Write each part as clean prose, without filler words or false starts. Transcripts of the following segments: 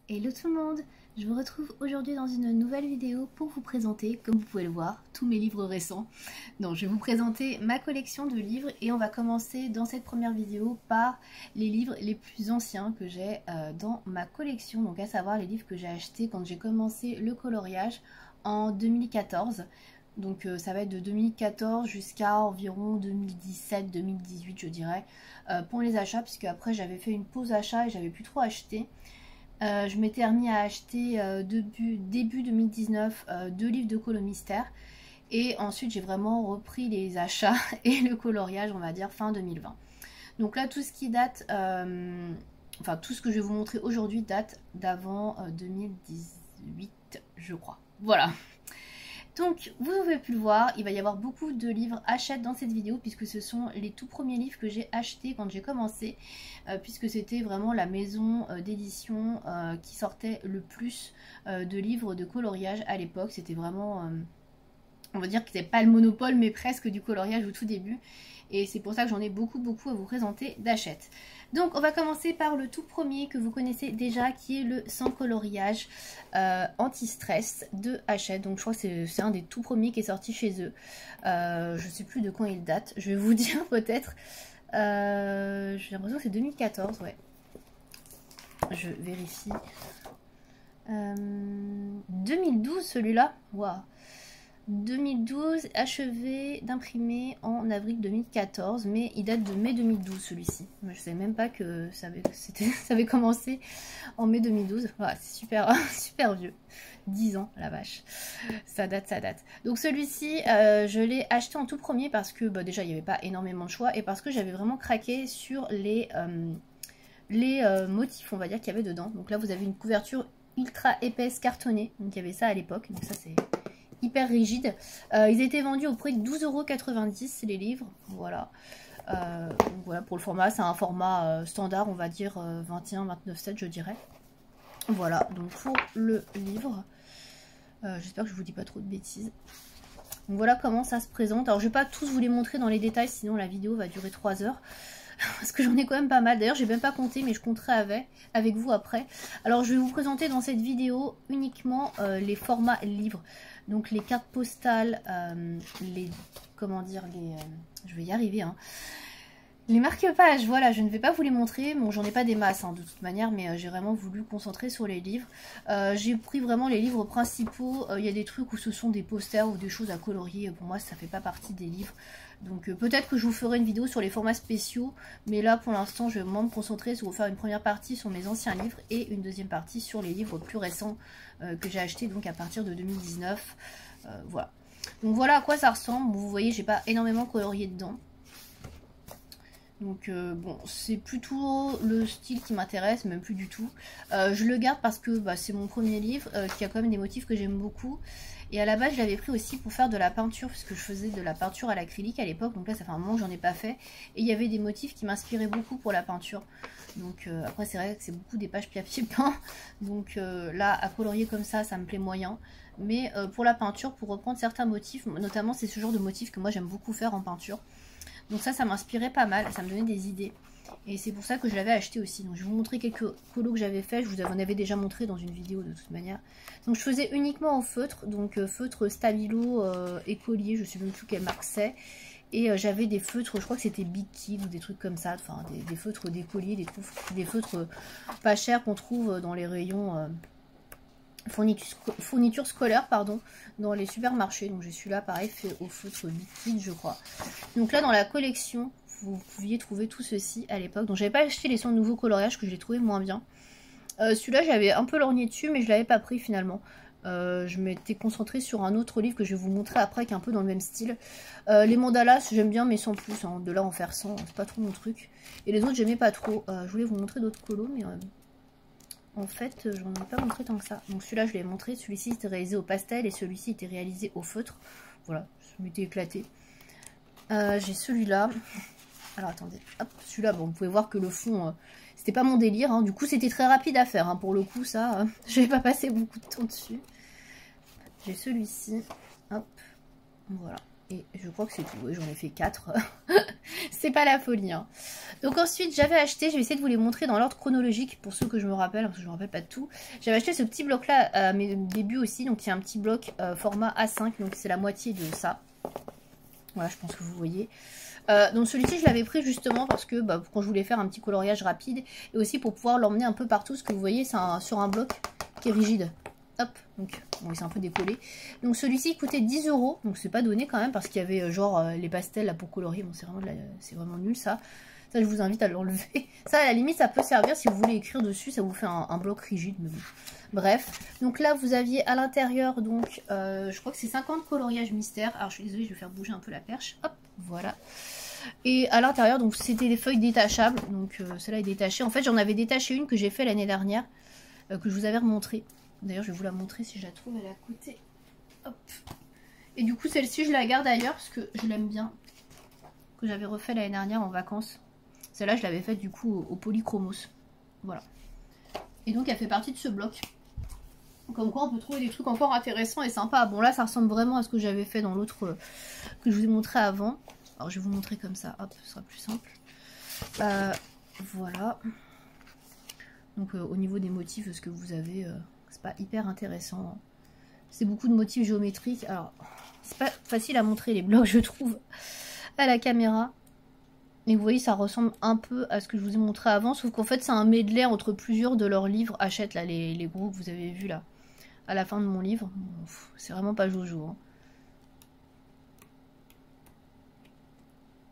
Hello tout le monde, je vous retrouve aujourd'hui dans une nouvelle vidéo pour vous présenter, comme vous pouvez le voir, tous mes livres récents. Donc je vais vous présenter ma collection de livres et on va commencer dans cette première vidéo par les livres les plus anciens que j'ai dans ma collection, donc à savoir les livres que j'ai achetés quand j'ai commencé le coloriage en 2014. Donc ça va être de 2014 jusqu'à environ 2017-2018 je dirais pour les achats, puisque après j'avais fait une pause achat et j'avais plus trop acheté. Je m'étais remis à acheter début 2019 deux livres de Colo Mystère et ensuite j'ai vraiment repris les achats et le coloriage on va dire fin 2020. Donc là tout ce qui date, enfin tout ce que je vais vous montrer aujourd'hui date d'avant 2018 je crois. Voilà. Donc, vous avez pu le voir, il va y avoir beaucoup de livres achètes dans cette vidéo puisque ce sont les tout premiers livres que j'ai achetés quand j'ai commencé, puisque c'était vraiment la maison d'édition qui sortait le plus de livres de coloriage à l'époque. C'était vraiment, on va dire que c'était pas le monopole mais presque du coloriage au tout début. Et c'est pour ça que j'en ai beaucoup à vous présenter d'achètes. Donc on va commencer par le tout premier que vous connaissez déjà, qui est le sans coloriage anti-stress de Hachette. Donc je crois que c'est un des tout premiers qui est sorti chez eux. Je sais plus de quand il date, je vais vous dire peut-être. J'ai l'impression que c'est 2014, ouais. Je vérifie. 2012 celui-là, waouh. 2012, achevé d'imprimer en avril 2014, mais il date de mai 2012 celui-ci. Je ne savais même pas que ça avait commencé en mai 2012. Voilà, c'est super, super vieux. 10 ans, la vache. Ça date, ça date. Donc celui-ci, je l'ai acheté en tout premier parce que déjà, il n'y avait pas énormément de choix et parce que j'avais vraiment craqué sur les motifs, on va dire, qu'il y avait dedans. Donc là, vous avez une couverture ultra épaisse cartonnée. Donc il y avait ça à l'époque. Donc ça, c'est hyper rigide. Ils étaient vendus au prix de 12,90 € les livres. Voilà. Donc voilà pour le format. C'est un format standard, on va dire 21-29-7 je dirais. Voilà donc pour le livre. J'espère que je vous dis pas trop de bêtises. Donc voilà comment ça se présente. Alors je vais pas tous vous les montrer dans les détails, sinon la vidéo va durer 3 heures. Parce que j'en ai quand même pas mal. D'ailleurs j'ai même pas compté, mais je compterai avec vous après. Alors je vais vous présenter dans cette vidéo uniquement les formats livres. Donc les cartes postales, comment dire, je vais y arriver, hein. Les marque-pages, voilà, je ne vais pas vous les montrer. Bon, j'en ai pas des masses, hein, de toute manière, mais j'ai vraiment voulu concentrer sur les livres. J'ai pris vraiment les livres principaux. Il y a des trucs où ce sont des posters ou des choses à colorier. Pour moi, ça fait pas partie des livres. Donc peut-être que je vous ferai une vidéo sur les formats spéciaux. Mais là, pour l'instant, je vais vraiment me concentrer sur vous faire une première partie sur mes anciens livres et une deuxième partie sur les livres plus récents que j'ai achetés donc à partir de 2019. Voilà. Donc voilà à quoi ça ressemble. Vous voyez, j'ai pas énormément colorié dedans. Donc bon, c'est plutôt le style qui m'intéresse, même plus du tout. Je le garde parce que c'est mon premier livre qui a quand même des motifs que j'aime beaucoup. Et à la base, je l'avais pris aussi pour faire de la peinture, puisque je faisais de la peinture à l'acrylique à l'époque. Donc là, ça fait un moment que j'en ai pas fait. Et il y avait des motifs qui m'inspiraient beaucoup pour la peinture. Donc après, c'est vrai que c'est beaucoup des pages papier peint. Donc là, à colorier comme ça me plaît moyen. Mais pour la peinture, pour reprendre certains motifs, notamment c'est ce genre de motifs que moi j'aime beaucoup faire en peinture. Donc ça m'inspirait pas mal, ça me donnait des idées. Et c'est pour ça que je l'avais acheté aussi. Donc je vais vous montrer quelques colos que j'avais fait. Je vous en avais déjà montré dans une vidéo de toute manière. Donc je faisais uniquement au feutre. Donc feutre Stabilo écolier, je sais même plus quelle marque c'est. Et j'avais des feutres, je crois que c'était Big Kid ou des trucs comme ça. Enfin des feutres d'écolier, des feutres pas chers qu'on trouve dans les rayons... fourniture scolaire pardon, dans les supermarchés. Donc j'ai celui-là pareil fait au feutre liquide je crois. Donc là dans la collection vous pouviez trouver tout ceci à l'époque. Donc j'avais pas acheté les 100 nouveaux coloriages que je les trouvais moins bien. Celui-là j'avais un peu lorgné dessus mais je l'avais pas pris finalement. Je m'étais concentrée sur un autre livre que je vais vous montrer après qui est un peu dans le même style. Les mandalas j'aime bien mais sans plus, hein. De là en faire 100 c'est pas trop mon truc. Et les autres j'aimais pas trop. Je voulais vous montrer d'autres colos mais... en fait, j'en ai pas montré tant que ça. Donc celui-là, je l'ai montré. Celui-ci était réalisé au pastel et celui-ci était réalisé au feutre. Voilà, je m'étais éclaté. J'ai celui-là. Alors attendez, hop, celui-là, bon, vous pouvez voir que le fond, c'était pas mon délire. Hein. Du coup, c'était très rapide à faire. Hein. Pour le coup, ça, je vais pas passer beaucoup de temps dessus. J'ai celui-ci. Hop, voilà. Et je crois que c'est tout. Oui, j'en ai fait 4. C'est pas la folie. Hein. Donc ensuite, j'avais acheté, je vais essayer de vous les montrer dans l'ordre chronologique pour ceux que je me rappelle, parce que je me rappelle pas de tout. J'avais acheté ce petit bloc-là à mes débuts aussi. Donc il y a un petit bloc format A5, donc c'est la moitié de ça. Voilà, je pense que vous voyez. Donc celui-ci, je l'avais pris justement parce que quand je voulais faire un petit coloriage rapide et aussi pour pouvoir l'emmener un peu partout. Ce que vous voyez, c'est sur un bloc qui est rigide. Hop, donc bon, il s'est un peu décollé. Donc celui-ci coûtait 10 €, donc c'est pas donné quand même parce qu'il y avait genre les pastels là pour colorier. Bon, c'est vraiment nul ça. Ça, je vous invite à l'enlever. Ça, à la limite, ça peut servir si vous voulez écrire dessus. Ça vous fait un bloc rigide. Mais bon. Bref, donc là, vous aviez à l'intérieur, donc, je crois que c'est 50 coloriages mystères. Alors, je suis désolée, je vais faire bouger un peu la perche. Hop, voilà. Et à l'intérieur, donc, c'était des feuilles détachables. Donc, celle-là est détachée. En fait, j'en avais détaché une que j'ai fait l'année dernière, que je vous avais remontrée. D'ailleurs, je vais vous la montrer si je la trouve. Elle est à côté. Hop. Et du coup, celle-ci, je la garde ailleurs parce que je l'aime bien. Que j'avais refait l'année dernière en vacances. Celle-là, je l'avais faite du coup au polychromos. Voilà. Et donc, elle fait partie de ce bloc. Comme quoi, on peut trouver des trucs encore intéressants et sympas. Bon, là, ça ressemble vraiment à ce que j'avais fait dans l'autre que je vous ai montré avant. Alors, je vais vous montrer comme ça. Hop, ce sera plus simple. Voilà. Donc, au niveau des motifs, ce que vous avez... c'est pas hyper intéressant. C'est beaucoup de motifs géométriques. Alors, c'est pas facile à montrer les blocs, je trouve, à la caméra. Et vous voyez, ça ressemble un peu à ce que je vous ai montré avant. Sauf qu'en fait, c'est un medley entre plusieurs de leurs livres. Hachette, là, les gros que vous avez vus, là, à la fin de mon livre. C'est vraiment pas jojo. Hein.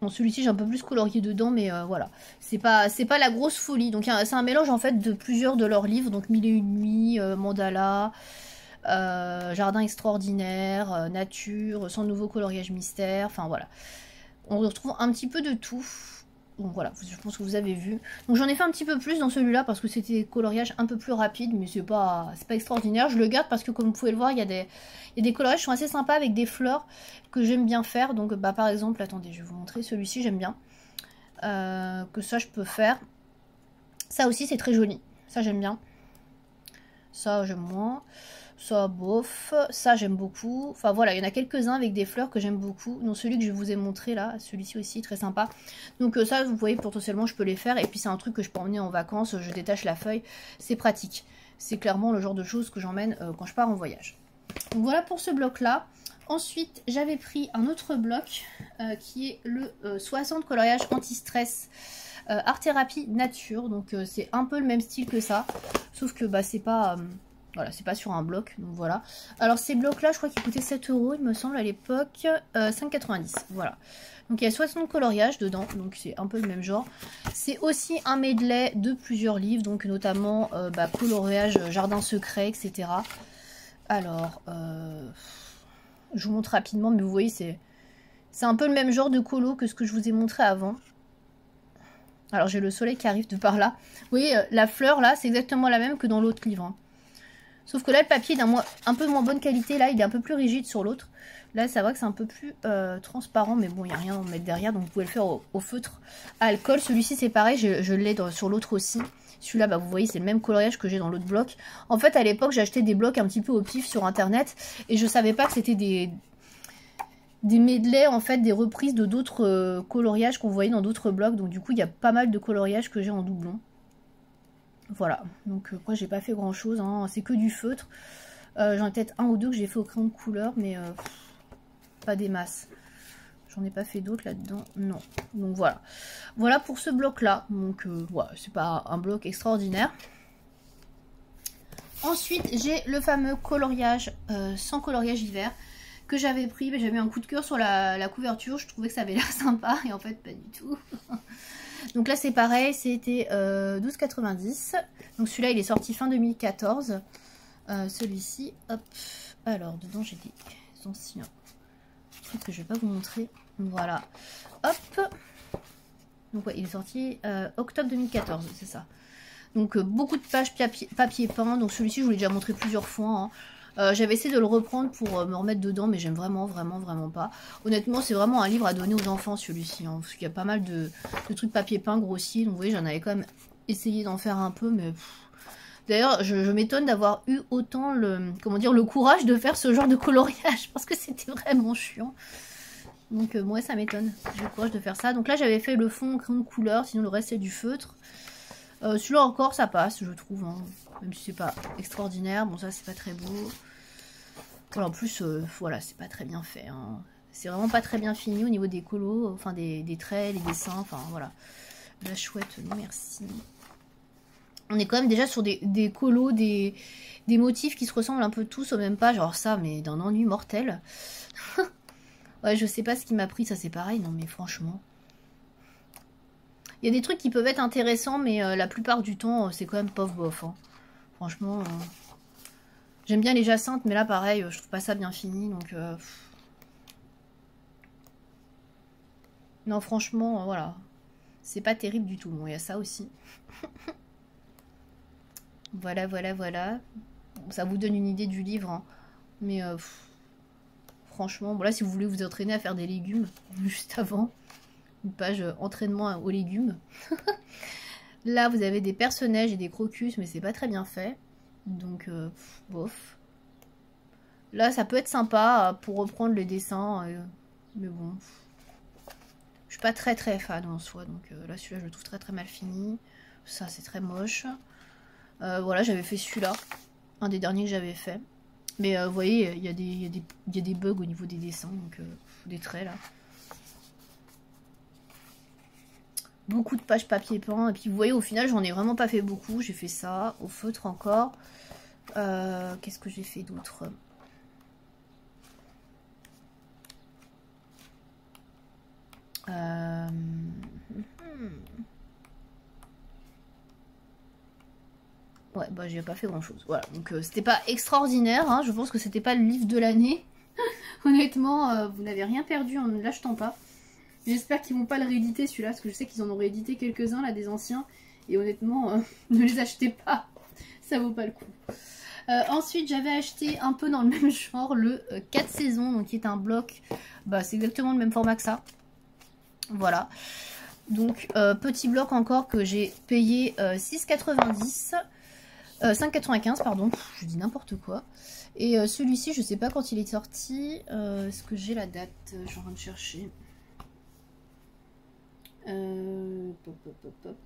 Bon, celui-ci, j'ai un peu plus colorié dedans, mais voilà. C'est pas la grosse folie. Donc, c'est un mélange, en fait, de plusieurs de leurs livres. Donc, 1001 nuits, Mandala, Jardin extraordinaire, Nature, Sans nouveau coloriage mystère. Enfin, voilà. On retrouve un petit peu de tout. Donc voilà, je pense que vous avez vu. Donc j'en ai fait un petit peu plus dans celui-là parce que c'était des coloriages un peu plus rapides, mais c'est pas extraordinaire. Je le garde parce que comme vous pouvez le voir, il y a des coloriages qui sont assez sympas avec des fleurs que j'aime bien faire. Donc par exemple, attendez, je vais vous montrer celui-ci, j'aime bien. Que ça je peux faire. Ça aussi c'est très joli, ça j'aime bien. Ça j'aime moins. Ça, bof, ça j'aime beaucoup. Enfin voilà, il y en a quelques-uns avec des fleurs que j'aime beaucoup. Donc celui que je vous ai montré là, celui-ci aussi, très sympa. Donc ça, vous voyez, potentiellement je peux les faire. Et puis c'est un truc que je peux emmener en vacances, je détache la feuille, c'est pratique. C'est clairement le genre de choses que j'emmène quand je pars en voyage. Donc voilà pour ce bloc-là. Ensuite, j'avais pris un autre bloc qui est le 60 coloriages anti-stress. Art thérapie nature. Donc c'est un peu le même style que ça. Sauf que c'est pas... voilà, c'est pas sur un bloc, donc voilà. Alors ces blocs-là, je crois qu'ils coûtaient 7 €, il me semble, à l'époque. 5,90, voilà. Donc il y a 60 coloriages dedans, donc c'est un peu le même genre. C'est aussi un medley de plusieurs livres, donc notamment coloriage, jardin secret, etc. Alors, je vous montre rapidement, mais vous voyez, c'est un peu le même genre de colo que ce que je vous ai montré avant. Alors j'ai le soleil qui arrive de par là. Vous voyez, la fleur là, c'est exactement la même que dans l'autre livre, hein. Sauf que là, le papier est un peu moins bonne qualité. Là, il est un peu plus rigide sur l'autre. Là, ça va que c'est un peu plus transparent. Mais bon, il n'y a rien à mettre derrière. Donc, vous pouvez le faire au feutre à alcool. Celui-ci, c'est pareil. Je l'ai sur l'autre aussi. Celui-là, vous voyez, c'est le même coloriage que j'ai dans l'autre bloc. En fait, à l'époque, j'achetais des blocs un petit peu au pif sur Internet. Et je savais pas que c'était des medleys, en fait, des reprises de d'autres coloriages qu'on voyait dans d'autres blocs. Donc, du coup, il y a pas mal de coloriages que j'ai en doublon. Voilà, donc après j'ai pas fait grand chose, hein. C'est que du feutre. J'en ai peut-être un ou deux que j'ai fait au crayon de couleur, mais pas des masses. J'en ai pas fait d'autres là-dedans, non. Donc voilà. Voilà pour ce bloc-là. Donc voilà, c'est pas un bloc extraordinaire. Ensuite, j'ai le fameux coloriage sans coloriage hiver que j'avais pris. J'avais un coup de cœur sur la couverture. Je trouvais que ça avait l'air sympa et en fait pas du tout. Donc là c'est pareil, c'était 12,90. Donc celui-là il est sorti fin 2014. Celui-ci, hop. Alors dedans j'ai des anciens trucs que je vais pas vous montrer. Voilà. Hop. Donc ouais, il est sorti octobre 2014, c'est ça. Donc beaucoup de pages papier peint. Donc celui-ci je vous l'ai déjà montré plusieurs fois, hein. J'avais essayé de le reprendre pour me remettre dedans, mais j'aime vraiment pas. Honnêtement, c'est vraiment un livre à donner aux enfants, celui-ci, hein, parce qu'il y a pas mal de trucs papier peint grossiers. Donc vous voyez, j'en avais quand même essayé d'en faire un peu, mais... D'ailleurs, je m'étonne d'avoir eu autant le courage de faire ce genre de coloriage, parce que c'était vraiment chiant. Donc moi ça m'étonne, j'ai le courage de faire ça. Donc là j'avais fait le fond crayon de couleur, sinon le reste c'est du feutre. Celui-là encore ça passe je trouve, hein. Même si c'est pas extraordinaire. Bon ça c'est pas très beau. Voilà, en plus voilà c'est pas très bien fait, hein. C'est vraiment pas très bien fini au niveau des colos, enfin des traits, les dessins, enfin voilà. La chouette, non merci. On est quand même déjà sur des colos, des motifs qui se ressemblent un peu tous au même pas, genre ça, mais d'un ennui mortel. Ouais, je sais pas ce qui m'a pris, ça c'est pareil, non mais franchement. Il y a des trucs qui peuvent être intéressants, mais la plupart du temps, c'est quand même pauvre bof. Hein. Franchement, j'aime bien les jacinthes, mais là pareil, je trouve pas ça bien fini, donc... Non, franchement, voilà. C'est pas terrible du tout. Bon, il y a ça aussi. Voilà, voilà, voilà. Bon, ça vous donne une idée du livre, hein. Mais... franchement, bon là, si vous voulez vous entraîner à faire des légumes, juste avant... Une page entraînement aux légumes. Là, vous avez des personnages et des crocus, mais c'est pas très bien fait. Donc, bof. Là, ça peut être sympa pour reprendre les dessins. Mais bon. Je suis pas très très fan en soi. Donc là, celui-là, je le trouve très très mal fini. Ça, c'est très moche. Voilà, j'avais fait celui-là. Un des derniers que j'avais fait. Mais vous voyez, il y a des bugs au niveau des dessins. Donc, des traits là. Beaucoup de pages papier peint. Et puis vous voyez, au final, j'en ai vraiment pas fait beaucoup. J'ai fait ça, au feutre encore. Qu'est-ce que j'ai fait d'autre? Ouais, bah j'ai pas fait grand-chose. Voilà, donc c'était pas extraordinaire. Hein. Je pense que c'était pas le livre de l'année. Honnêtement, vous n'avez rien perdu en ne l'achetant pas. J'espère qu'ils vont pas le rééditer celui-là, parce que je sais qu'ils en ont réédité quelques-uns là, des anciens. Et honnêtement, ne les achetez pas, ça vaut pas le coup. Ensuite, j'avais acheté un peu dans le même genre le 4 saisons, donc qui est un bloc. Bah, c'est exactement le même format que ça. Voilà. Donc, petit bloc encore que j'ai payé 6,90. 5,95 pardon, je dis n'importe quoi. Et celui-ci, je sais pas quand il est sorti. Est-ce que j'ai la date? Je suis en train de chercher.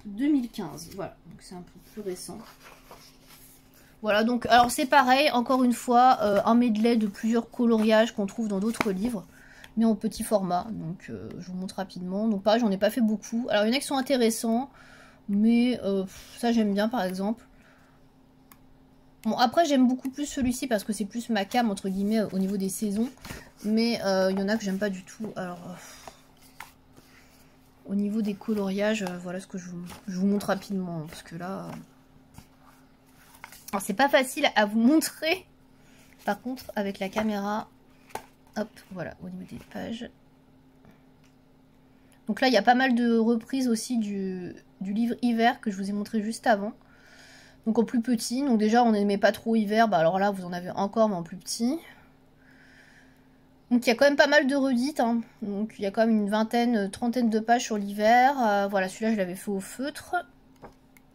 2015, voilà, donc c'est un peu plus récent. Voilà, donc alors c'est pareil, encore une fois, un medley de plusieurs coloriages qu'on trouve dans d'autres livres, mais en petit format, donc je vous montre rapidement. Donc pareil, j'en ai pas fait beaucoup. Alors il y en a qui sont intéressants, mais ça j'aime bien par exemple. Bon, après j'aime beaucoup plus celui-ci parce que c'est plus ma cam entre guillemets au niveau des saisons, mais il y en a que j'aime pas du tout. Alors... au niveau des coloriages, voilà ce que je vous montre rapidement. Parce que là... alors c'est pas facile à vous montrer. Par contre, avec la caméra... hop, voilà, au niveau des pages. Donc là, il y a pas mal de reprises aussi du livre Hiver que je vous ai montré juste avant. Donc en plus petit. Donc déjà, on n'aimait pas trop Hiver. Bah alors là, vous en avez encore, mais en plus petit. Donc il y a quand même pas mal de redites, hein. Donc il y a quand même une vingtaine, trentaine de pages sur l'hiver. Voilà, celui-là je l'avais fait au feutre.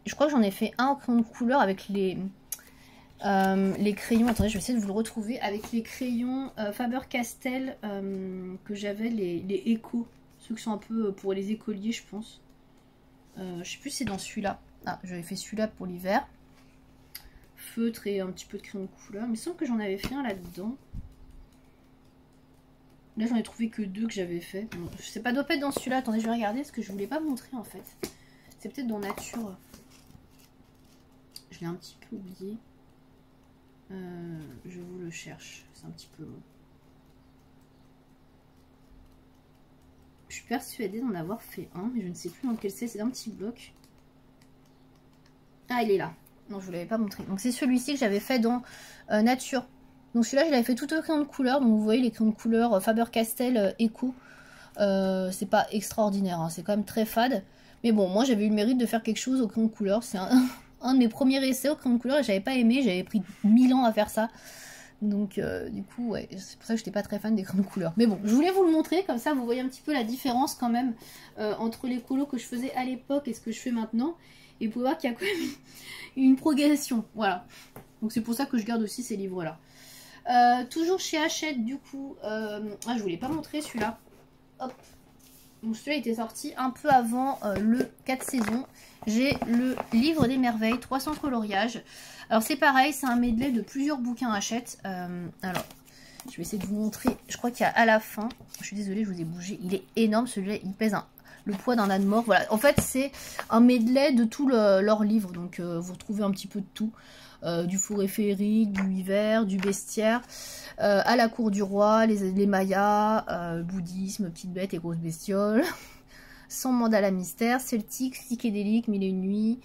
Je crois que j'en ai fait un au crayon de couleur avec les crayons. Attendez, je vais essayer de vous le retrouver. Avec les crayons Faber-Castell que j'avais, les échos. Ceux qui sont un peu pour les écoliers, je pense. Je sais plus si c'est dans celui-là. Ah, j'avais fait celui-là pour l'hiver. Feutre et un petit peu de crayon de couleur. Mais il semble que j'en avais fait un là-dedans. Là, j'en ai trouvé que deux que j'avais fait. Bon, je sais pas, doit pas être dans celui-là. Attendez, je vais regarder parce que je voulais pas montrer en fait. C'est peut-être dans Nature. Je l'ai un petit peu oublié. Je vous le cherche. C'est un petit peu long. Je suis persuadée d'en avoir fait un, mais je ne sais plus dans lequel c'est. C'est un petit bloc. Ah, il est là. Non, je vous l'avais pas montré. Donc, c'est celui-ci que j'avais fait dans Nature. Donc celui-là, je l'avais fait tout au crayon de couleur. Donc vous voyez les crayons de couleur Faber-Castell Eco. C'est pas extraordinaire, hein, c'est quand même très fade. Mais bon, moi j'avais eu le mérite de faire quelque chose au crayon de couleur. C'est un de mes premiers essais au crayon de couleur et j'avais pas aimé. J'avais pris 1000 ans à faire ça. Donc du coup, ouais, c'est pour ça que j'étais pas très fan des crayons de couleur. Mais bon, je voulais vous le montrer. Comme ça, vous voyez un petit peu la différence quand même entre les colos que je faisais à l'époque et ce que je fais maintenant. Et vous pouvez voir qu'il y a quand même une progression. Voilà. Donc c'est pour ça que je garde aussi ces livres-là. Toujours chez Hachette du coup, je voulais pas montrer celui-là. hop. Donc celui-là était sorti un peu avant le 4 saisons. J'ai le livre des merveilles, 300 coloriages. Alors c'est pareil, c'est un medley de plusieurs bouquins Hachette. Alors, je vais essayer de vous montrer. Je crois qu'il y a à la fin. Je suis désolée, je vous ai bougé. Il est énorme celui-là, il pèse le poids d'un âne mort. Voilà, en fait c'est un medley de tout leur livre. Donc vous retrouvez un petit peu de tout. Du forêt féerique, du hiver, du bestiaire, à la cour du roi, les Mayas, bouddhisme, petites bêtes et grosses bestioles, sans mandala mystère, celtique, psychédélique, mille et une nuits,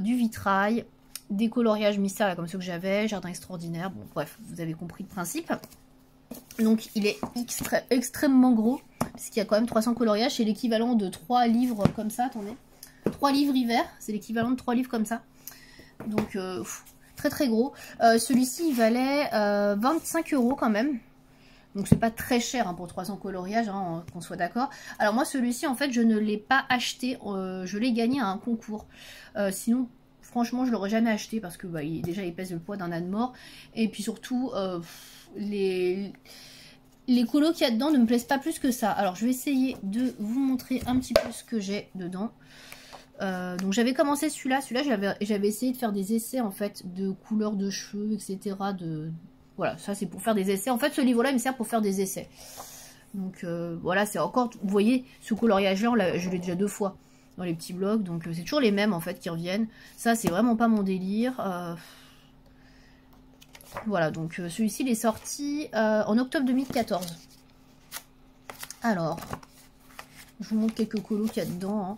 du vitrail, des coloriages mystères comme ceux que j'avais, jardin extraordinaire, bon bref, vous avez compris le principe. Donc il est extrêmement gros, puisqu'il y a quand même 300 coloriages, c'est l'équivalent de 3 livres comme ça, attendez, 3 livres hiver, c'est l'équivalent de 3 livres comme ça. Donc très très gros. Celui-ci il valait 25 € quand même. Donc c'est pas très cher hein, pour 300 coloriages, hein, qu'on soit d'accord. Alors moi celui-ci en fait je ne l'ai pas acheté, je l'ai gagné à un concours. Sinon franchement je l'aurais jamais acheté parce que bah, déjà il pèse le poids d'un âne mort. Et puis surtout les colos qu'il y a dedans ne me plaisent pas plus que ça. Alors je vais essayer de vous montrer un petit peu ce que j'ai dedans. Donc j'avais commencé celui-là j'avais essayé de faire des essais en fait de couleurs de cheveux, etc. Voilà, ça c'est pour faire des essais. En fait ce livre-là il me sert pour faire des essais. Donc voilà, c'est encore, vous voyez, ce coloriage-là, je l'ai déjà 2 fois dans les petits blogs. Donc c'est toujours les mêmes en fait qui reviennent. Ça c'est vraiment pas mon délire. Voilà, donc celui-ci il est sorti en octobre 2014. Alors, je vous montre quelques colos qu'il y a dedans, hein.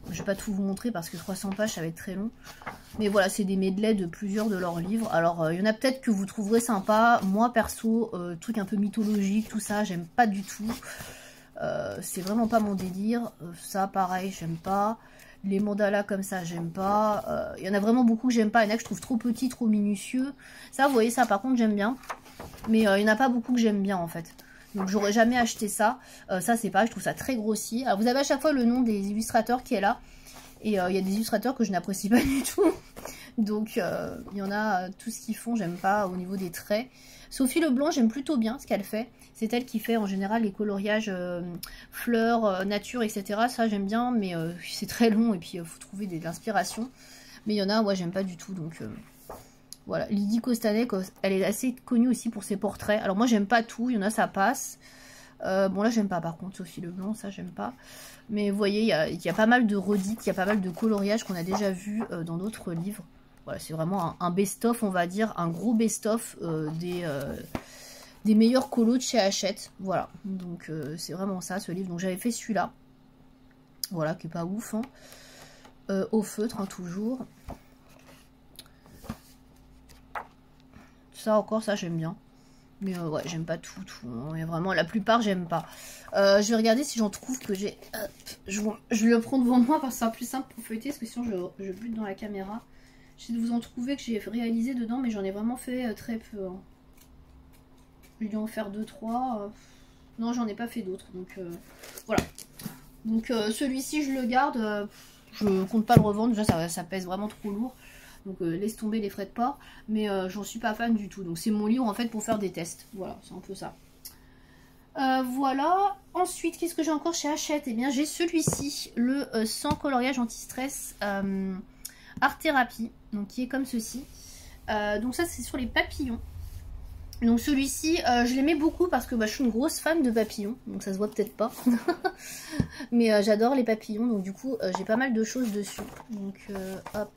Je vais pas tout vous montrer parce que 300 pages ça va être très long. Mais voilà, c'est des medleys de plusieurs de leurs livres. Alors il y en a peut-être que vous trouverez sympa. Moi perso, truc un peu mythologique, tout ça, j'aime pas du tout. C'est vraiment pas mon délire. Ça pareil, j'aime pas. Les mandalas comme ça, j'aime pas. Il y en a vraiment beaucoup que j'aime pas. Il y en a que je trouve trop petits, trop minutieux. Ça, vous voyez, ça par contre j'aime bien. Mais il y en a pas beaucoup que j'aime bien en fait. Donc j'aurais jamais acheté ça. Ça c'est pas, je trouve ça très grossier. Alors vous avez à chaque fois le nom des illustrateurs qui est là. Et il y a des illustrateurs que je n'apprécie pas du tout. Donc il y en a, tout ce qu'ils font, j'aime pas au niveau des traits. Sophie Leblanc, j'aime plutôt bien ce qu'elle fait. C'est elle qui fait en général les coloriages fleurs, nature, etc. Ça j'aime bien, mais c'est très long et puis il faut trouver de l'inspiration. Mais il y en a, ouais, j'aime pas du tout. Donc voilà, Lydie Costanet, elle est assez connue aussi pour ses portraits. Alors moi j'aime pas tout, il y en a ça passe. Bon là j'aime pas par contre Sophie Leblanc, ça j'aime pas. Mais vous voyez, il y a pas mal de redites, il y a pas mal de coloriages qu'on a déjà vu dans d'autres livres. Voilà, c'est vraiment un best-of, on va dire, un gros best-of des meilleurs colos de chez Hachette. Voilà, donc c'est vraiment ça ce livre. Donc j'avais fait celui-là, voilà, qui est pas ouf, hein. Au feutre, hein, toujours. Ça encore, ça j'aime bien. Mais ouais, j'aime pas tout. Hein. Vraiment, la plupart, j'aime pas. Je vais regarder si j'en trouve que j'ai... Je vais le prendre devant moi parce que c'est plus simple pour feuilleter. Parce que sinon, je bute dans la caméra. J'essaie de vous en trouver que j'ai réalisé dedans. Mais j'en ai vraiment fait très peu. Hein. J'ai dû en faire 2-3. Non, j'en ai pas fait d'autres. Donc voilà. Donc celui-ci, je le garde. Je compte pas le revendre. Déjà, ça pèse vraiment trop lourd. Donc laisse tomber les frais de port. Mais j'en suis pas fan du tout. Donc c'est mon livre en fait pour faire des tests. Voilà, c'est un peu ça. Voilà. Ensuite, qu'est-ce que j'ai encore chez Hachette? Eh bien, j'ai celui-ci. Le sans coloriage anti-stress Art Thérapie. Donc qui est comme ceci. Donc ça c'est sur les papillons. Donc celui-ci, je l'aimais beaucoup parce que bah, je suis une grosse fan de papillons. Donc ça se voit peut-être pas. Mais j'adore les papillons. Donc du coup, j'ai pas mal de choses dessus. Donc hop.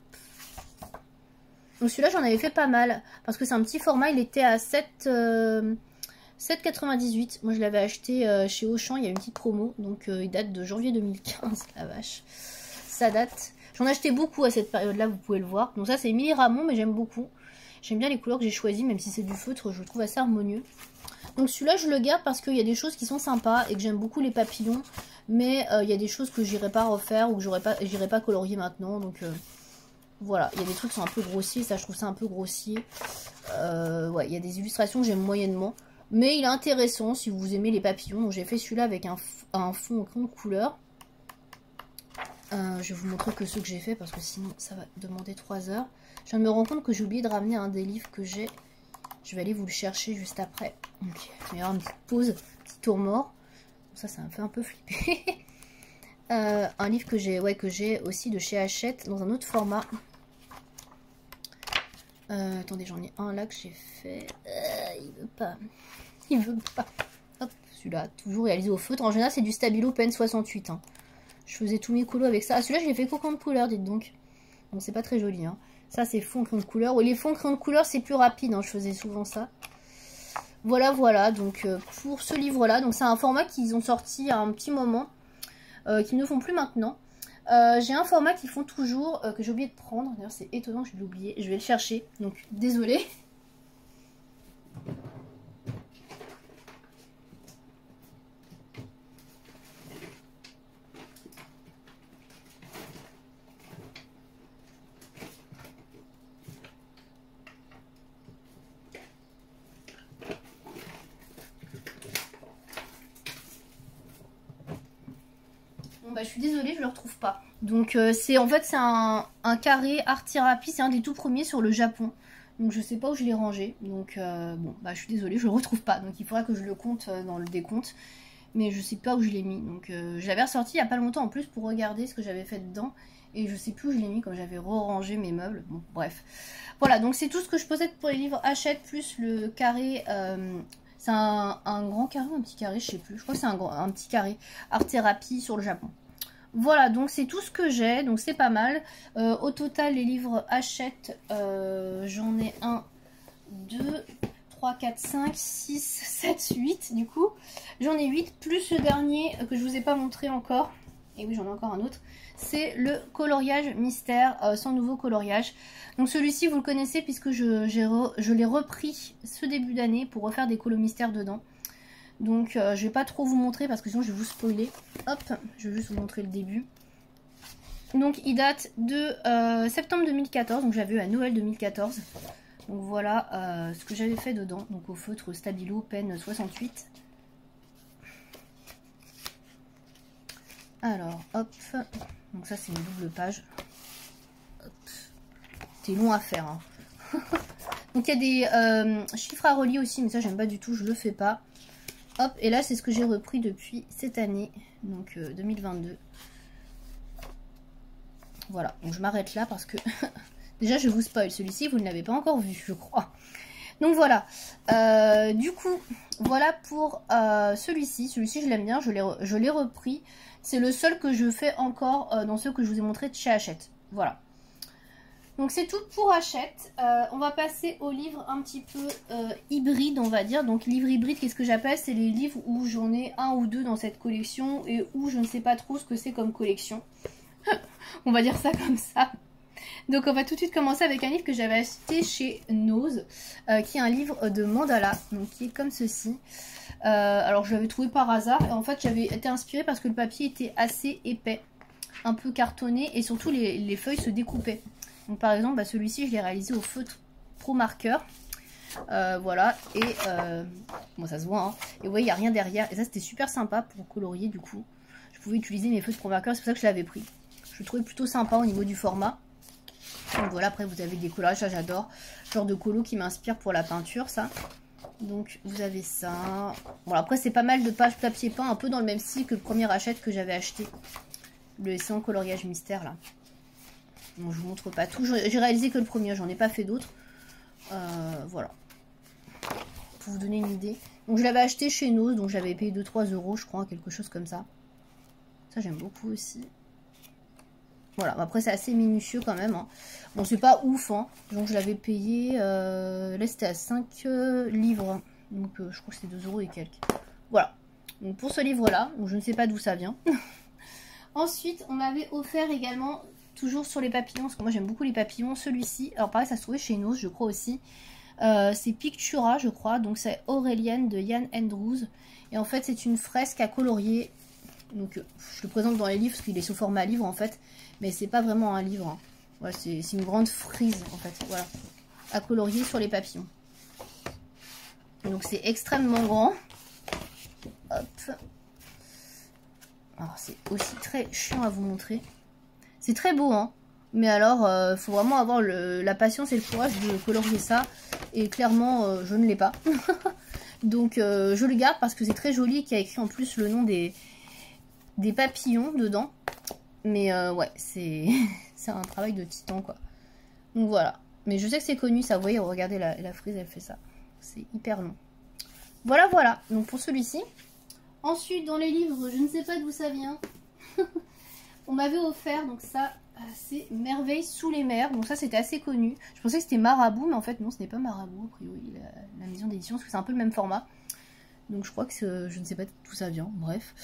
Donc celui-là j'en avais fait pas mal parce que c'est un petit format, il était à 7,98. Moi je l'avais acheté chez Auchan, il y a une petite promo, donc il date de janvier 2015, la vache. Ça date. J'en ai acheté beaucoup à cette période-là, vous pouvez le voir. Donc ça c'est Émilie Ramon, mais j'aime beaucoup. J'aime bien les couleurs que j'ai choisies, même si c'est du feutre, je le trouve assez harmonieux. Donc celui-là je le garde parce qu'il y a des choses qui sont sympas et que j'aime beaucoup les papillons. Mais il y a des choses que j'irai pas refaire ou que j'irai pas colorier maintenant, donc... Voilà, il y a des trucs qui sont un peu grossiers, ça je trouve ça un peu grossier. Ouais, il y a des illustrations que j'aime moyennement. Mais il est intéressant si vous aimez les papillons. Donc j'ai fait celui-là avec un fond au crayon de couleur. Je vais vous montrer que ceux que j'ai fait parce que sinon ça va demander 3 heures. Je viens de me rendre compte que j'ai oublié de ramener un des livres que j'ai. Je vais aller vous le chercher juste après. Donc, je vais avoir une petite pause, petit tour mort. ça me fait un peu flipper. Un livre que j'ai aussi de chez Hachette dans un autre format. Attendez, j'en ai un là que j'ai fait. Il veut pas. Il veut pas. Hop, celui-là, toujours réalisé au feutre. En général, c'est du Stabilo Pen 68. Hein. Je faisais tous mes colos avec ça. Ah, celui-là, je l'ai fait qu'au crayon de couleur, dites donc. Donc, c'est pas très joli. Hein. Ça, c'est fond crayon de couleur. Oui, les fonds crayon de couleur, c'est plus rapide. Hein. Je faisais souvent ça. Voilà, voilà. Donc, pour ce livre-là, donc c'est un format qu'ils ont sorti à un petit moment. Qu'ils ne font plus maintenant. J'ai un format qu'ils font toujours, que j'ai oublié de prendre. D'ailleurs, c'est étonnant que je l'ai oublié. Je vais le chercher. Donc, désolée. Bah, je suis désolée, je le retrouve pas. Donc c'est un carré art thérapie, c'est un des tout premiers sur le Japon. Donc je sais pas où je l'ai rangé. Donc bon, bah je suis désolée, je le retrouve pas. Donc il faudra que je le compte dans le décompte. Mais je sais pas où je l'ai mis. Donc je l'avais ressorti il y a pas longtemps en plus pour regarder ce que j'avais fait dedans. Et je sais plus où je l'ai mis quand j'avais re-rangé mes meubles. Bon, bref. Voilà, donc c'est tout ce que je possède pour les livres Hachette plus le carré. C'est un grand carré ou un petit carré, je sais plus. Je crois que c'est un petit carré art thérapie sur le Japon. Voilà, donc c'est tout ce que j'ai, donc c'est pas mal. Au total, les livres Hachette, j'en ai 1, 2, 3, 4, 5, 6, 7, 8 du coup. J'en ai 8, plus le dernier que je vous ai pas montré encore. Et oui, j'en ai encore un autre. C'est le coloriage mystère, sans nouveau coloriage. Donc celui-ci, vous le connaissez puisque je l'ai repris ce début d'année pour refaire des colos mystères dedans. Donc je vais pas trop vous montrer parce que sinon je vais vous spoiler. Hop, je vais juste vous montrer le début. Donc il date de septembre 2014, donc j'avais eu à Noël 2014. Donc voilà ce que j'avais fait dedans. Donc au feutre Stabilo Pen 68. Alors hop, donc ça c'est une double page. C'est long à faire. Hein. Donc il y a des chiffres à relier aussi, mais ça j'aime pas du tout, je le fais pas. Hop, et là c'est ce que j'ai repris depuis cette année, donc 2022. Voilà, donc je m'arrête là parce que déjà je vous spoil, celui-ci vous ne l'avez pas encore vu je crois. Donc voilà, du coup voilà pour celui-ci je l'aime bien, je l'ai repris. C'est le seul que je fais encore dans ceux que je vous ai montré de chez Hachette, voilà. Donc c'est tout pour Hachette. On va passer aux livres un petit peu hybrides, on va dire. Donc livres hybrides, qu'est-ce que j'appelle? C'est les livres où j'en ai un ou deux dans cette collection et où je ne sais pas trop ce que c'est comme collection. On va dire ça comme ça. Donc on va tout de suite commencer avec un livre que j'avais acheté chez Nose, qui est un livre de mandala, donc qui est comme ceci. Alors je l'avais trouvé par hasard et en fait j'avais été inspirée parce que le papier était assez épais, un peu cartonné et surtout les feuilles se découpaient. Donc par exemple bah, celui-ci je l'ai réalisé au feutre Pro Marker. Voilà, et bon ça se voit hein. Et vous voyez il n'y a rien derrière. Et ça c'était super sympa pour colorier du coup. Je pouvais utiliser mes feutres Pro Marker, c'est pour ça que je l'avais pris. Je le trouvais plutôt sympa au niveau du format. Donc voilà, après vous avez des collages, ça j'adore. Genre de colo qui m'inspire pour la peinture, ça. Donc vous avez ça. Bon après c'est pas mal de pages papier peint, un peu dans le même style que le premier Hachette que j'avais acheté. Le sans coloriage mystère là. Bon, je vous montre pas tout. J'ai réalisé que le premier, j'en ai pas fait d'autres. Voilà. Pour vous donner une idée. Donc je l'avais acheté chez Nose, donc j'avais payé 2-3 € je crois, quelque chose comme ça. Ça j'aime beaucoup aussi. Voilà, après c'est assez minutieux quand même. Hein. Bon c'est pas ouf, hein. Donc je l'avais payé, là c'était à 5 livres. Donc je crois que c'était 2 € et quelques. Voilà. Donc pour ce livre là, je ne sais pas d'où ça vient. Ensuite on m'avait offert également... Toujours sur les papillons, parce que moi j'aime beaucoup les papillons. Celui-ci, alors pareil ça se trouvait chez Nose je crois aussi. C'est Pictura je crois, donc c'est Aurélienne de Yann Andrews. Et en fait c'est une fresque à colorier. Donc je le présente dans les livres parce qu'il est sous format livre en fait. Mais c'est pas vraiment un livre. Hein. Ouais, c'est une grande frise en fait, voilà. À colorier sur les papillons. Donc c'est extrêmement grand. Hop. Alors c'est aussi très chiant à vous montrer. C'est très beau, hein. Mais alors, faut vraiment avoir la patience et le courage de colorier ça. Et clairement, je ne l'ai pas. Donc je le garde parce que c'est très joli, qui a écrit en plus le nom des papillons dedans. Mais ouais, c'est un travail de titan quoi. Donc voilà. Mais je sais que c'est connu ça, vous voyez, regardez la frise, elle fait ça. C'est hyper long. Voilà, voilà. Donc pour celui-ci. Ensuite, dans les livres, je ne sais pas d'où ça vient. On m'avait offert, donc ça, c'est Merveille sous les mers. Donc ça, c'était assez connu. Je pensais que c'était Marabout, mais en fait, non, ce n'est pas Marabout, a priori, la maison d'édition, parce que c'est un peu le même format. Donc je crois que je ne sais pas d'où ça vient, bref.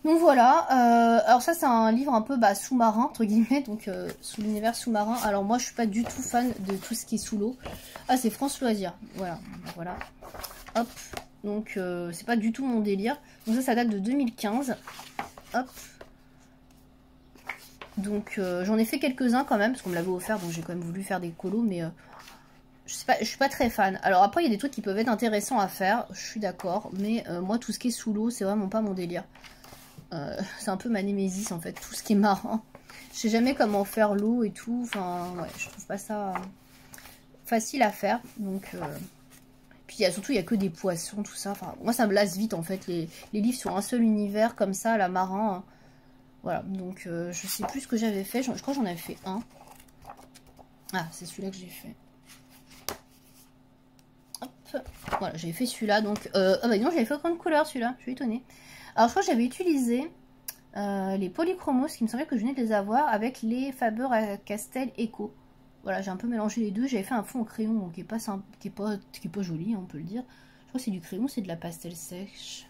Donc voilà, alors ça c'est un livre un peu sous-marin entre guillemets, donc sous l'univers sous-marin. Alors moi je suis pas du tout fan de tout ce qui est sous l'eau. Ah c'est France Loisirs, voilà, voilà. Hop, donc c'est pas du tout mon délire. Donc ça date de 2015. Hop. Donc j'en ai fait quelques-uns quand même, parce qu'on me l'avait offert, donc j'ai quand même voulu faire des colos, mais je suis pas très fan. Alors après il y a des trucs qui peuvent être intéressants à faire, je suis d'accord, mais moi tout ce qui est sous l'eau c'est vraiment pas mon délire. C'est un peu ma némésis en fait, tout ce qui est marin. Je sais jamais comment faire l'eau et tout. Enfin, ouais, je trouve pas ça facile à faire. Donc, puis surtout, il y a que des poissons, tout ça. Enfin, moi, ça me lasse vite en fait. Les livres sur un seul univers comme ça, la marin. Voilà, donc je sais plus ce que j'avais fait. Je crois que j'en avais fait un. Ah, c'est celui-là que j'ai fait. Hop, voilà, j'avais fait celui-là. Donc, ah bah non, j'avais fait aucune couleur celui-là. Je suis étonnée. Alors, je crois que j'avais utilisé les polychromos, qui me semblait que je venais de les avoir, avec les Faber-Castell Eco. Voilà, j'ai un peu mélangé les deux. J'avais fait un fond au crayon, donc qui est pas simple, qui est pas joli, on peut le dire. Je crois que c'est du crayon, c'est de la pastel sèche.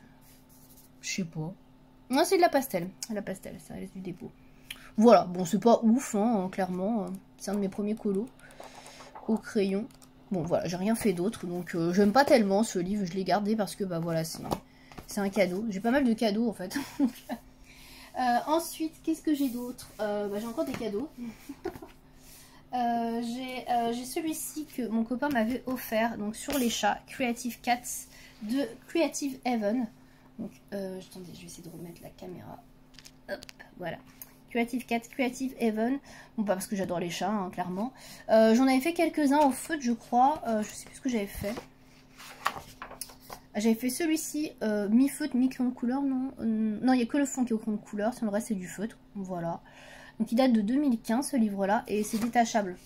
Je sais pas. Non, c'est de la pastel. La pastel, ça reste du dépôt. Voilà, bon, c'est pas ouf, hein, clairement. C'est un de mes premiers colos au crayon. Bon, voilà, j'ai rien fait d'autre, donc j'aime pas tellement ce livre. Je l'ai gardé parce que, bah voilà, c'est un cadeau. J'ai pas mal de cadeaux, en fait. Ensuite, qu'est-ce que j'ai d'autre? J'ai encore des cadeaux. J'ai celui-ci que mon copain m'avait offert, donc sur les chats, Creative Cats de Creative Haven. Donc, attendez, je vais essayer de remettre la caméra. Hop, voilà. Creative Cats, Creative Haven. Bon, pas parce que j'adore les chats, hein, clairement. J'en avais fait quelques-uns au feutre, je crois. Je sais plus ce que j'avais fait. J'avais fait celui-ci, mi-feutre, mi-crayon de couleur, non, non, il n'y a que le fond qui est au crayon de couleur, sinon le reste c'est du feutre, voilà. Donc il date de 2015 ce livre-là, et c'est détachable.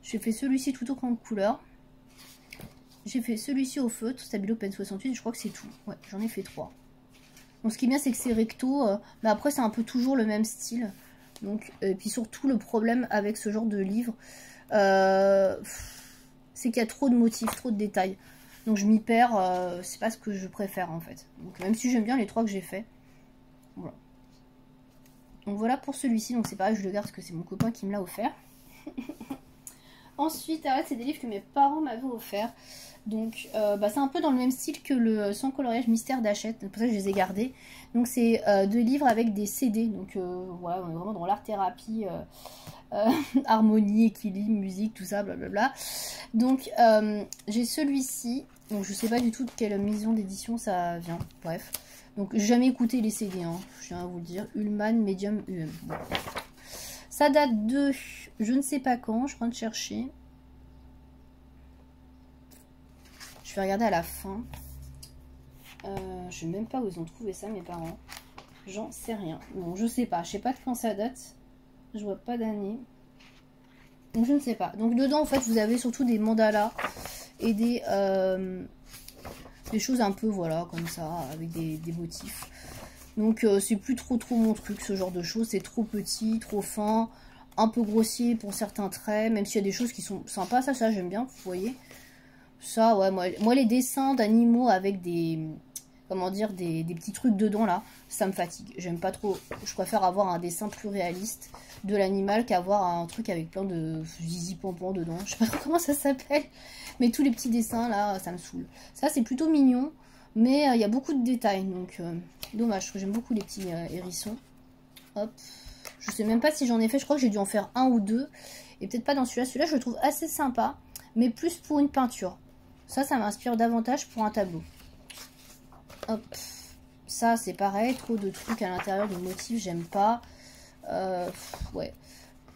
J'ai fait celui-ci tout au crayon de couleur. J'ai fait celui-ci au feutre, Stabilo Pen 68, je crois que c'est tout. Ouais, j'en ai fait 3. Donc ce qui est bien, c'est que c'est recto, mais après c'est un peu toujours le même style. Donc, et puis surtout le problème avec ce genre de livre, c'est qu'il y a trop de motifs, trop de détails. Donc je m'y perds, c'est pas ce que je préfère en fait. Donc même si j'aime bien les 3 que j'ai fait. Voilà. Donc voilà pour celui-ci, donc c'est pareil, je le garde parce que c'est mon copain qui me l'a offert. Ensuite, c'est des livres que mes parents m'avaient offert. Donc c'est un peu dans le même style que le Sans coloriage Mystère d'Hachette, c'est pour ça que je les ai gardés. Donc c'est 2 livres avec des CD, donc voilà, on est vraiment dans l'art-thérapie, harmonie, équilibre, musique, tout ça, blablabla. Donc j'ai celui-ci, donc je sais pas du tout de quelle maison d'édition ça vient, bref. Donc j'ai jamais écouté les CD, hein, je tiens à vous le dire. Ullman Medium UM. Bon. Ça date de je ne sais pas quand, je suis en train de chercher. Je vais regarder à la fin. Je sais même pas où ils ont trouvé ça, mes parents. J'en sais rien. Bon, je sais pas. Je sais pas de quand ça date. Je vois pas d'année. Donc je ne sais pas. Donc dedans, en fait, vous avez surtout des mandalas et des choses un peu, voilà, comme ça, avec des motifs. Donc c'est plus trop mon truc, ce genre de choses. C'est trop petit, trop fin, un peu grossier pour certains traits. Même s'il y a des choses qui sont sympas, ça j'aime bien, vous voyez. Ça, ouais, moi les dessins d'animaux avec des, comment dire, des petits trucs dedans là, ça me fatigue. J'aime pas trop, je préfère avoir un dessin plus réaliste de l'animal qu'avoir un truc avec plein de zizi pompons dedans. Je sais pas comment ça s'appelle, mais tous les petits dessins là, ça me saoule. Ça c'est plutôt mignon, mais il y a beaucoup de détails, donc dommage, parce que j'aime beaucoup les petits hérissons. Hop, je sais même pas si j'en ai fait, je crois que j'ai dû en faire 1 ou 2, et peut-être pas dans celui-là. Celui-là je le trouve assez sympa, mais plus pour une peinture. Ça m'inspire davantage pour un tableau. Hop. Ça, c'est pareil. Trop de trucs à l'intérieur, de motifs, j'aime pas. Ouais.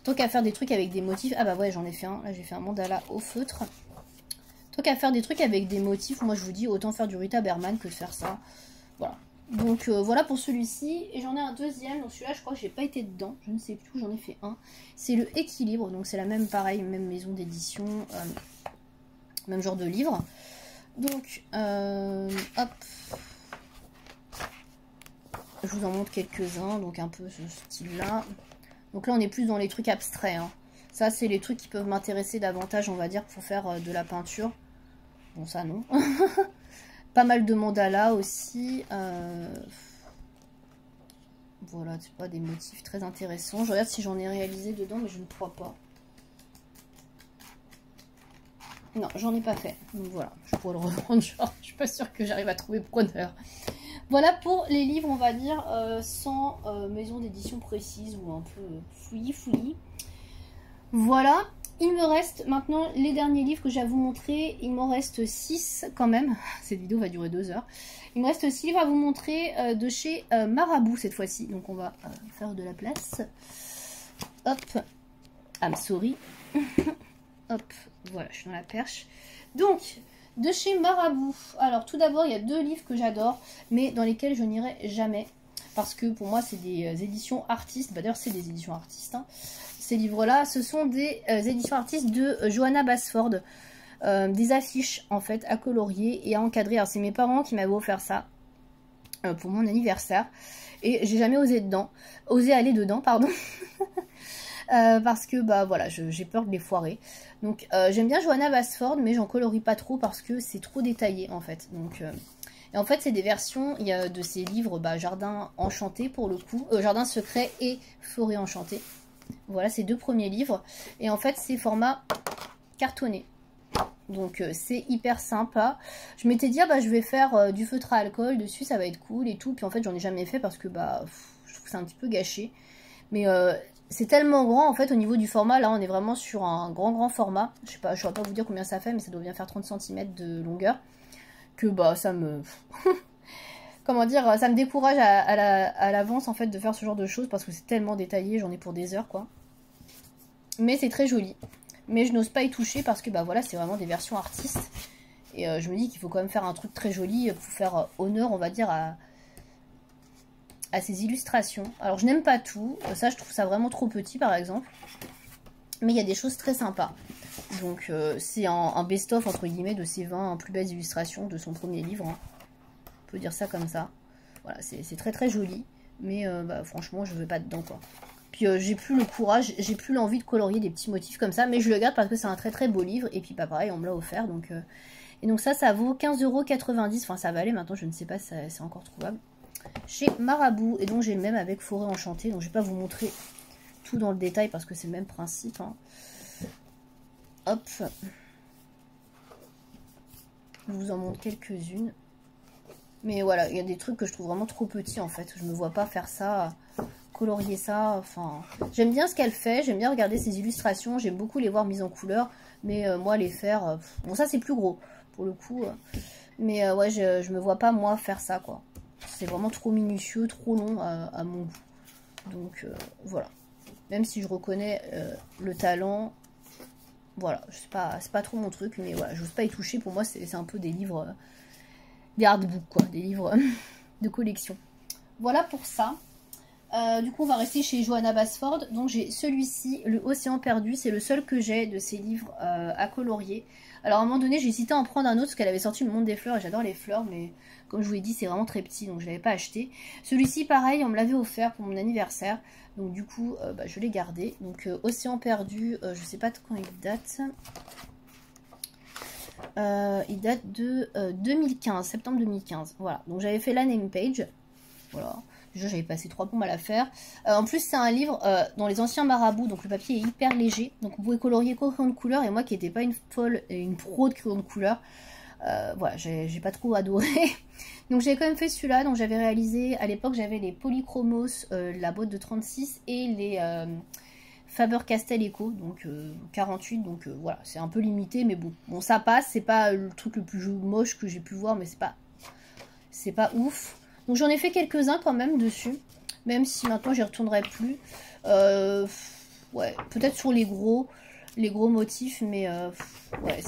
Tant qu'à faire des trucs avec des motifs... Ah bah ouais, j'en ai fait un. Là, j'ai fait un mandala au feutre. Tant qu'à faire des trucs avec des motifs, moi je vous dis autant faire du Rita Berman que de faire ça. Voilà. Donc voilà pour celui-ci. Et j'en ai un deuxième. Donc celui-là, je crois que j'ai pas été dedans. Je ne sais plus, j'en ai fait un. C'est le Équilibre. Donc c'est la même, pareil, même maison d'édition. Même genre de livre. Donc, hop. Je vous en montre quelques-uns. Donc un peu ce style-là. Donc là, on est plus dans les trucs abstraits. Hein. Ça, c'est les trucs qui peuvent m'intéresser davantage, on va dire, pour faire de la peinture. Bon, ça, non. Pas mal de mandalas aussi. Voilà, c'est pas des motifs très intéressants. Je regarde si j'en ai réalisé dedans, mais je ne crois pas. Non, j'en ai pas fait. Donc voilà, je pourrais le revendre. Genre, je suis pas sûre que j'arrive à trouver preneur. Voilà pour les livres, on va dire, sans maison d'édition précise ou un peu fouillis. Voilà, il me reste maintenant les derniers livres que j'ai à vous montrer. Il m'en reste 6 quand même. Cette vidéo va durer 2 heures. Il me reste 6 livres à vous montrer de chez Marabout cette fois-ci. Donc on va faire de la place. Hop, I'm sorry. Hop, voilà, je suis dans la perche. Donc, de chez Marabout. Alors tout d'abord, il y a 2 livres que j'adore, mais dans lesquels je n'irai jamais. Parce que pour moi, c'est des éditions artistes. Bah, d'ailleurs, c'est des éditions artistes. Hein. Ces livres-là, ce sont des éditions artistes de Johanna Basford. Des affiches, en fait, à colorier et à encadrer. Alors, c'est mes parents qui m'avaient offert ça pour mon anniversaire. Et j'ai jamais osé aller dedans, pardon. Parce que, bah voilà, j'ai peur de les foirer. Donc, j'aime bien Johanna Basford, mais j'en colorie pas trop parce que c'est trop détaillé, en fait. Donc... Et en fait, c'est des versions, il y a de ces livres, bah, Jardin enchanté pour le coup, Jardin secret et Forêt enchantée. Voilà, ces 2 premiers livres. Et en fait, c'est format cartonné. Donc, c'est hyper sympa. Je m'étais dit, ah, bah, je vais faire du feutre à alcool dessus, ça va être cool et tout. Puis en fait, j'en ai jamais fait parce que bah, je trouve que c'est un petit peu gâché. Mais c'est tellement grand, en fait, au niveau du format. Là, on est vraiment sur un grand format. Je sais pas, je ne saurais pas vous dire combien ça fait, mais ça doit bien faire 30 cm de longueur. Que bah ça me comment dire, ça me décourage à l'avance en fait de faire ce genre de choses parce que c'est tellement détaillé, j'en ai pour des heures quoi. Mais c'est très joli, mais je n'ose pas y toucher parce que bah voilà, c'est vraiment des versions artistes et je me dis qu'il faut quand même faire un truc très joli pour faire honneur, on va dire, à ces illustrations. Alors je n'aime pas tout, ça je trouve ça vraiment trop petit par exemple, mais il y a des choses très sympas. Donc c'est un best-of entre guillemets de ses 20 plus belles illustrations de son premier livre. Hein. On peut dire ça comme ça. Voilà, c'est très joli. Mais bah, franchement, je ne veux pas dedans quoi. Puis j'ai plus le courage, j'ai plus l'envie de colorier des petits motifs comme ça. Mais je le garde parce que c'est un très beau livre. Et puis pas pareil, on me l'a offert. Donc, et donc ça vaut 15,90 €. Enfin ça valait maintenant, je ne sais pas si c'est encore trouvable. Chez Marabout. Et donc j'ai le même avec Forêt enchantée. Donc je ne vais pas vous montrer tout dans le détail parce que c'est le même principe. Hein. Hop, je vous en montre quelques-unes. Mais voilà, il y a des trucs que je trouve vraiment trop petits en fait. Je me vois pas faire ça, colorier ça. Enfin, j'aime bien ce qu'elle fait, j'aime bien regarder ses illustrations, j'aime beaucoup les voir mises en couleur. Mais moi, les faire... bon, ça c'est plus gros pour le coup. Mais ouais, je me vois pas moi faire ça quoi. C'est vraiment trop minutieux, trop long à mon goût. Donc voilà. Même si je reconnais le talent... Voilà, c'est pas trop mon truc, mais voilà, j'ose pas y toucher. Pour moi, c'est un peu des livres, des artbooks, quoi, des livres de collection. Voilà pour ça. Du coup, on va rester chez Johanna Basford. Donc, j'ai celui-ci, Le Océan perdu. C'est le seul que j'ai de ces livres à colorier. Alors, à un moment donné, j'ai hésité à en prendre un autre parce qu'elle avait sorti Le Monde des fleurs et j'adore les fleurs, mais comme je vous l'ai dit, c'est vraiment très petit, donc je ne l'avais pas acheté. Celui-ci, pareil, on me l'avait offert pour mon anniversaire. Donc du coup, bah, je l'ai gardé. Donc Océan perdu, je sais pas de quand il date. Il date de 2015, septembre 2015. Voilà, donc j'avais fait la name page. Voilà, déjà j'avais passé 3 plombes à la faire. En plus, c'est un livre dans les anciens marabouts, donc le papier est hyper léger. Donc vous pouvez colorier qu'au crayon de couleur. Et moi qui n'étais pas une folle et une pro de crayon de couleur, voilà, j'ai pas trop adoré. Donc j'ai quand même fait celui-là. Donc j'avais réalisé, à l'époque j'avais les Polychromos, la boîte de 36 et les Faber-Castell Eco, donc 48. Donc voilà, c'est un peu limité, mais bon ça passe. C'est pas le truc le plus moche que j'ai pu voir, mais c'est pas ouf. Donc j'en ai fait quelques-uns quand même dessus, même si maintenant j'y retournerai plus. Ouais, peut-être sur les gros motifs, mais ouais,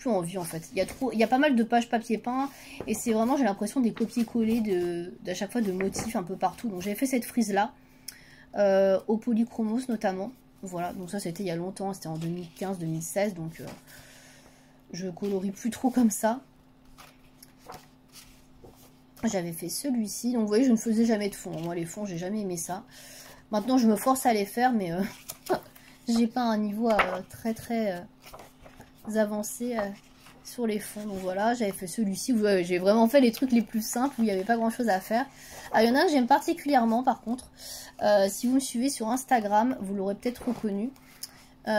plus envie en fait. Il y a pas mal de pages papier peint et c'est vraiment, j'ai l'impression, des copier-coller d'à chaque fois de motifs un peu partout. Donc j'avais fait cette frise là, au polychromos notamment. Voilà, donc ça c'était il y a longtemps, c'était en 2015-2016, donc je colorie plus trop comme ça. J'avais fait celui-ci, donc vous voyez je ne faisais jamais de fond. Moi les fonds j'ai jamais aimé ça. Maintenant je me force à les faire mais j'ai pas un niveau très avancé sur les fonds. Donc voilà, j'avais fait celui-ci. J'ai vraiment fait les trucs les plus simples où il n'y avait pas grand chose à faire. Ah, il y en a un que j'aime particulièrement par contre. Si vous me suivez sur Instagram, vous l'aurez peut-être reconnu.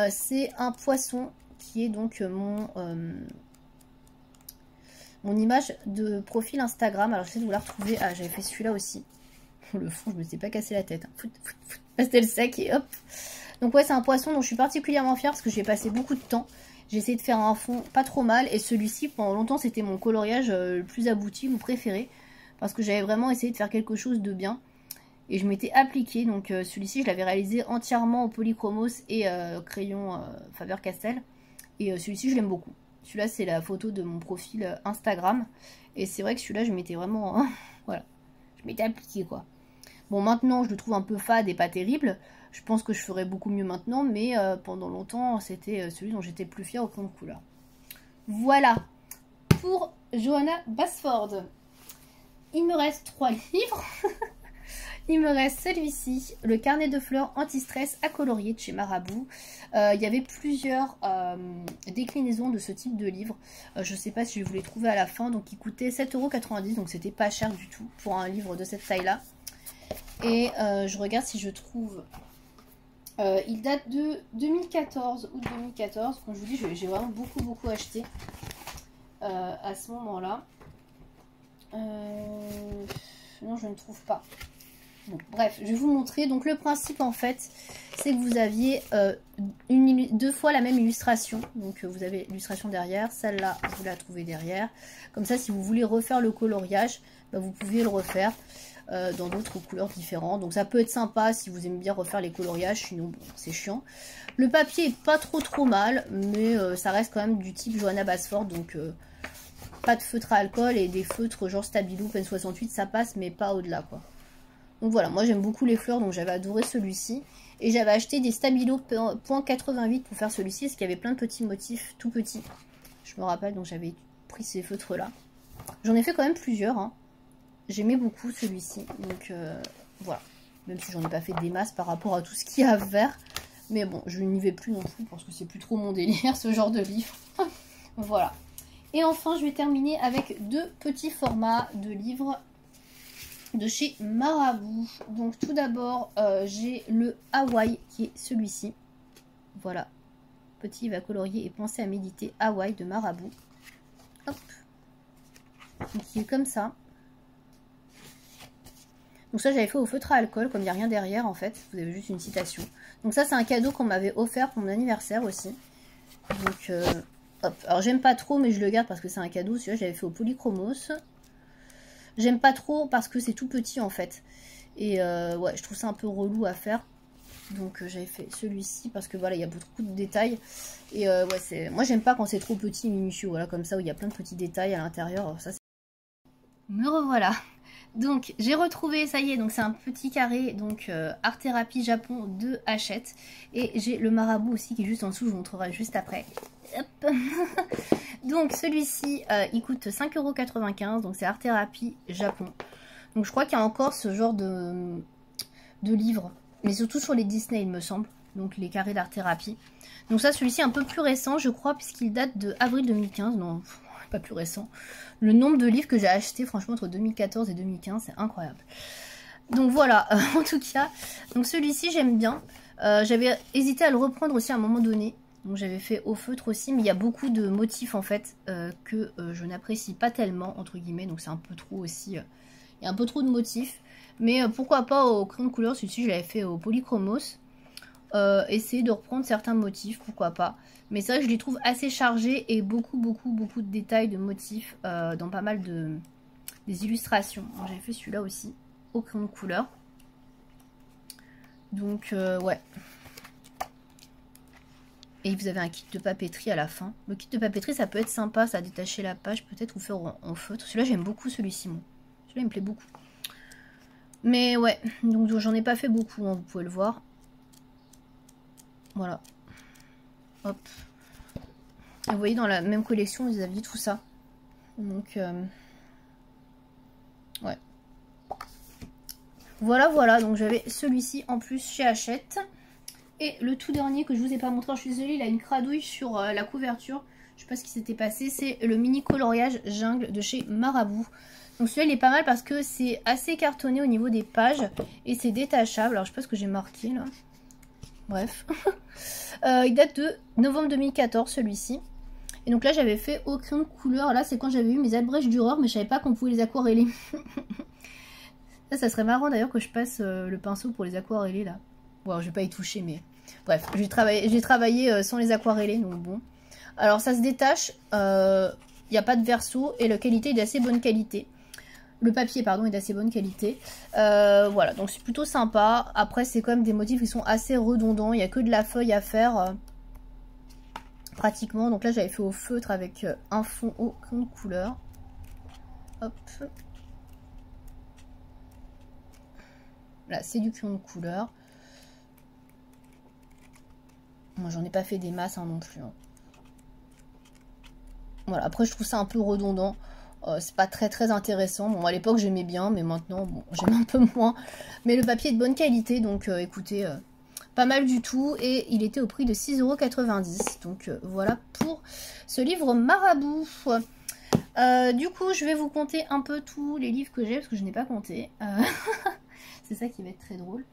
C'est un poisson qui est donc mon image de profil Instagram. Alors j'essaie de vous la retrouver. Ah, j'avais fait celui-là aussi. Le fond, je me suis pas cassé la tête. Pastel sec et hop. Donc ouais, c'est un poisson dont je suis particulièrement fière parce que j'ai passé beaucoup de temps. J'ai essayé de faire un fond pas trop mal. Et celui-ci, pendant longtemps, c'était mon coloriage le plus abouti, mon préféré. Parce que j'avais vraiment essayé de faire quelque chose de bien. Et je m'étais appliquée. Donc celui-ci, je l'avais réalisé entièrement au polychromos et crayon Faber-Castell. Et celui-ci, je l'aime beaucoup. Celui-là, c'est la photo de mon profil Instagram. Et c'est vrai que celui-là, je m'étais vraiment... voilà. Je m'étais appliquée, quoi. Bon, maintenant, je le trouve un peu fade et pas terrible. Je pense que je ferais beaucoup mieux maintenant, mais pendant longtemps, c'était celui dont j'étais plus fière au point de couleur. Voilà pour Johanna Basford. Il me reste 3 livres. Il me reste celui-ci, le carnet de fleurs anti-stress à colorier de chez Marabout. Il y avait plusieurs déclinaisons de ce type de livre. Je ne sais pas si je vais vous les trouver à la fin. Donc, il coûtait 7,90 €. Donc, c'était pas cher du tout pour un livre de cette taille-là. Et je regarde si je trouve... il date de 2014, août 2014. Comme je vous dis, j'ai vraiment beaucoup acheté à ce moment-là. Non, je ne trouve pas. Bon, bref, je vais vous montrer. Donc le principe en fait, c'est que vous aviez deux fois la même illustration. Donc vous avez l'illustration derrière, celle-là, vous la trouvez derrière. Comme ça, si vous voulez refaire le coloriage, bah, vous pouvez le refaire dans d'autres couleurs différentes. Donc ça peut être sympa si vous aimez bien refaire les coloriages, sinon bon, c'est chiant. Le papier est pas trop mal, mais ça reste quand même du type Johanna Basford, donc pas de feutre à alcool et des feutres genre Stabilo, Pen 68, ça passe, mais pas au-delà quoi. Donc voilà, moi j'aime beaucoup les fleurs, donc j'avais adoré celui-ci. Et j'avais acheté des Stabilo .88 pour faire celui-ci, parce qu'il y avait plein de petits motifs tout petits. Je me rappelle, donc j'avais pris ces feutres-là. J'en ai fait quand même plusieurs, hein. J'aimais beaucoup celui-ci, donc voilà. Même si j'en ai pas fait des masses par rapport à tout ce qu'il y a à faire. Mais bon, je n'y vais plus non plus, parce que c'est plus trop mon délire, ce genre de livre. Voilà. Et enfin, je vais terminer avec deux petits formats de livres de chez Marabout. Donc tout d'abord j'ai le Hawaï qui est celui-ci. Voilà, petit va colorier et penser à méditer, Hawaï de Marabout. Hop, donc il est comme ça. Donc ça j'avais fait au feutre à alcool, comme il n'y a rien derrière en fait, vous avez juste une citation. Donc ça c'est un cadeau qu'on m'avait offert pour mon anniversaire aussi. Donc hop, alors j'aime pas trop mais je le garde parce que c'est un cadeau. Celui-là j'avais fait au polychromos. J'aime pas trop parce que c'est tout petit en fait. Et ouais, je trouve ça un peu relou à faire. Donc j'avais fait celui-ci parce que voilà, il y a beaucoup de détails. Et ouais, moi j'aime pas quand c'est trop petit et minutieux. Voilà, comme ça où il y a plein de petits détails à l'intérieur. Ça, me revoilà. Donc j'ai retrouvé, ça y est, donc c'est un petit carré, donc Art Thérapie Japon de Hachette. Et j'ai le Marabout aussi qui est juste en dessous, je vous montrerai juste après. Hop. Donc celui-ci, il coûte 5,95 €, donc c'est Art Thérapie Japon. Donc je crois qu'il y a encore ce genre de livres, mais surtout sur les Disney il me semble, donc les carrés d'Art Thérapie. Donc ça, celui-ci est un peu plus récent je crois, puisqu'il date de avril 2015, non, pas plus récent. Le nombre de livres que j'ai acheté franchement entre 2014 et 2015, c'est incroyable. Donc voilà, en tout cas, donc celui-ci j'aime bien. J'avais hésité à le reprendre aussi à un moment donné. Donc j'avais fait au feutre aussi, mais il y a beaucoup de motifs en fait que je n'apprécie pas tellement, entre guillemets, donc c'est un peu trop aussi, il y a un peu trop de motifs. Mais pourquoi pas au crayon de couleur, celui-ci je l'avais fait au polychromos. Essayer de reprendre certains motifs, pourquoi pas. Mais c'est vrai que je les trouve assez chargés et beaucoup de détails, de motifs dans pas mal des illustrations. J'avais fait celui-là aussi au crayon de couleur. Donc ouais. Et vous avez un kit de papeterie à la fin. Le kit de papeterie, ça peut être sympa, ça, détacher la page peut-être ou faire en feutre. Celui-là, j'aime beaucoup celui-ci, moi. Celui-là, il me plaît beaucoup. Mais ouais, donc j'en ai pas fait beaucoup, hein, vous pouvez le voir. Voilà. Hop. Et vous voyez, dans la même collection, vous aviez tout ça. Donc, ouais. Voilà, voilà. Donc, j'avais celui-ci en plus chez Hachette. Et le tout dernier que je vous ai pas montré, je suis désolée, il a une cradouille sur la couverture. Je sais pas ce qui s'était passé. C'est le mini coloriage jungle de chez Marabout. Donc celui-là, il est pas mal parce que c'est assez cartonné au niveau des pages. Et c'est détachable. Alors, je sais pas ce que j'ai marqué là. Bref. Il date de novembre 2014, celui-ci. Et donc là, j'avais fait au crayon de couleur. Là, c'est quand j'avais eu mes Albrecht Dürer, mais je savais pas qu'on pouvait les aquareller. Ça serait marrant d'ailleurs que je passe le pinceau pour les aquareller là. Bon, alors, je vais pas y toucher, mais bref, j'ai travaillé sans les aquareller, donc bon. Alors, ça se détache. Il n'y a pas de verso et la qualité est d'assez bonne qualité. Le papier, pardon, est d'assez bonne qualité. Voilà, donc c'est plutôt sympa. Après, c'est quand même des motifs qui sont assez redondants. Il n'y a que de la feuille à faire. Pratiquement. Donc là, j'avais fait au feutre avec un fond au crayon de couleur. Hop. Là, c'est du crayon de couleur. Moi, j'en ai pas fait des masses hein, non plus. Hein. Voilà, après, je trouve ça un peu redondant. C'est pas très intéressant. Bon, à l'époque, j'aimais bien, mais maintenant, bon, j'aime un peu moins. Mais le papier est de bonne qualité, donc écoutez, pas mal du tout. Et il était au prix de 6,90 €. Donc voilà pour ce livre Marabout. Du coup, je vais vous compter un peu tous les livres que j'ai, parce que je n'ai pas compté. C'est ça qui va être très drôle.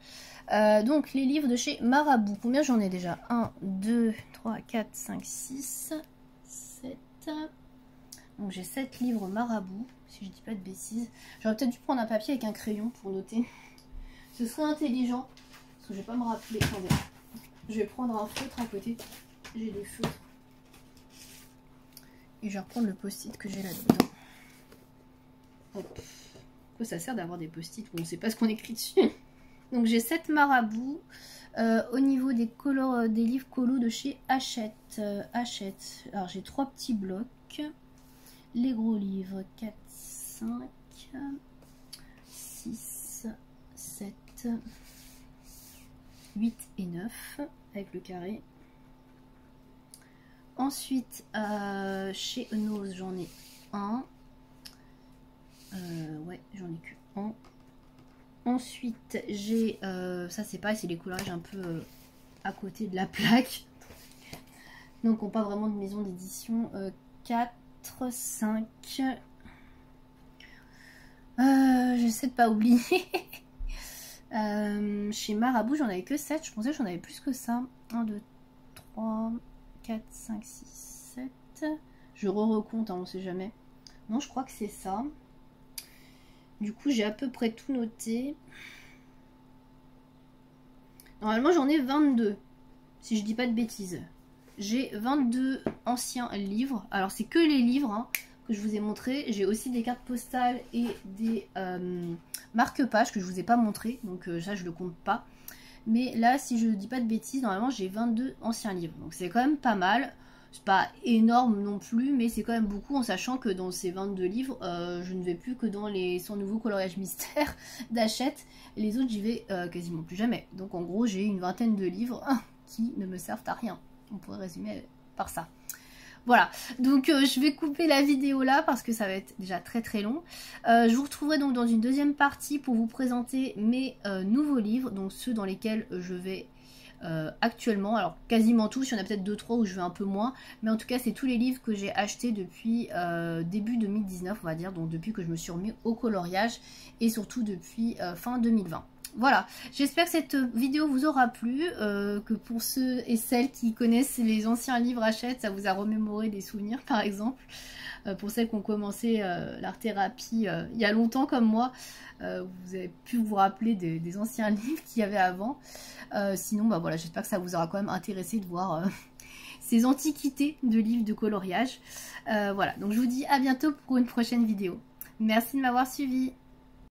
Donc, les livres de chez Marabout. Combien j'en ai déjà? 1, 2, 3, 4, 5, 6, 7. Donc, j'ai 7 livres Marabout, si je dis pas de bêtises. J'aurais peut-être dû prendre un papier avec un crayon pour noter. Ce serait intelligent. Parce que je vais pas me rappeler. Attendez. Je vais prendre un feutre à côté. J'ai des feutres. Et je vais reprendre le post-it que j'ai là-dedans. Hop. Quoi ça sert d'avoir des post-it où on ne sait pas ce qu'on écrit dessus? Donc j'ai 7 marabouts au niveau des livres colos de chez Hachette. Alors j'ai 3 petits blocs. Les gros livres 4, 5, 6, 7, 8 et 9 avec le carré. Ensuite chez Enos j'en ai un. Ouais, j'en ai que un. Ensuite, j'ai, ça c'est pareil, c'est les collages un peu à côté de la plaque. Donc, on parle vraiment de maison d'édition. 4, 5. J'essaie de pas oublier. Chez Marabout, j'en avais que 7. Je pensais que j'en avais plus que ça. 1, 2, 3, 4, 5, 6, 7. Je recompte, hein, on sait jamais. Non, je crois que c'est ça. Du coup, j'ai à peu près tout noté. Normalement, j'en ai 22. Si je dis pas de bêtises. J'ai 22 anciens livres. Alors, c'est que les livres hein, que je vous ai montrés. J'ai aussi des cartes postales et des marque-pages que je vous ai pas montré. Donc, ça, je le compte pas. Mais là, si je dis pas de bêtises, normalement, j'ai 22 anciens livres. Donc, c'est quand même pas mal. C'est pas énorme non plus, mais c'est quand même beaucoup en sachant que dans ces 22 livres, je ne vais plus que dans les 100 nouveaux coloriages mystères d'Hachette. Les autres, j'y vais quasiment plus jamais. Donc en gros, j'ai une vingtaine de livres qui ne me servent à rien. On pourrait résumer par ça. Voilà, donc je vais couper la vidéo là parce que ça va être déjà très long. Je vous retrouverai donc dans une deuxième partie pour vous présenter mes nouveaux livres, donc ceux dans lesquels je vais... actuellement, alors quasiment tous, il y en a peut-être 2-3 où je vais un peu moins, mais en tout cas c'est tous les livres que j'ai achetés depuis début 2019 on va dire, donc depuis que je me suis remis au coloriage et surtout depuis fin 2020. Voilà, j'espère que cette vidéo vous aura plu, que pour ceux et celles qui connaissent les anciens livres Hachette, ça vous a remémoré des souvenirs par exemple. Pour celles qui ont commencé l'art-thérapie il y a longtemps comme moi, vous avez pu vous rappeler des anciens livres qu'il y avait avant. Sinon, bah voilà, j'espère que ça vous aura quand même intéressé de voir ces antiquités de livres de coloriage. Voilà, donc je vous dis à bientôt pour une prochaine vidéo. Merci de m'avoir suivi.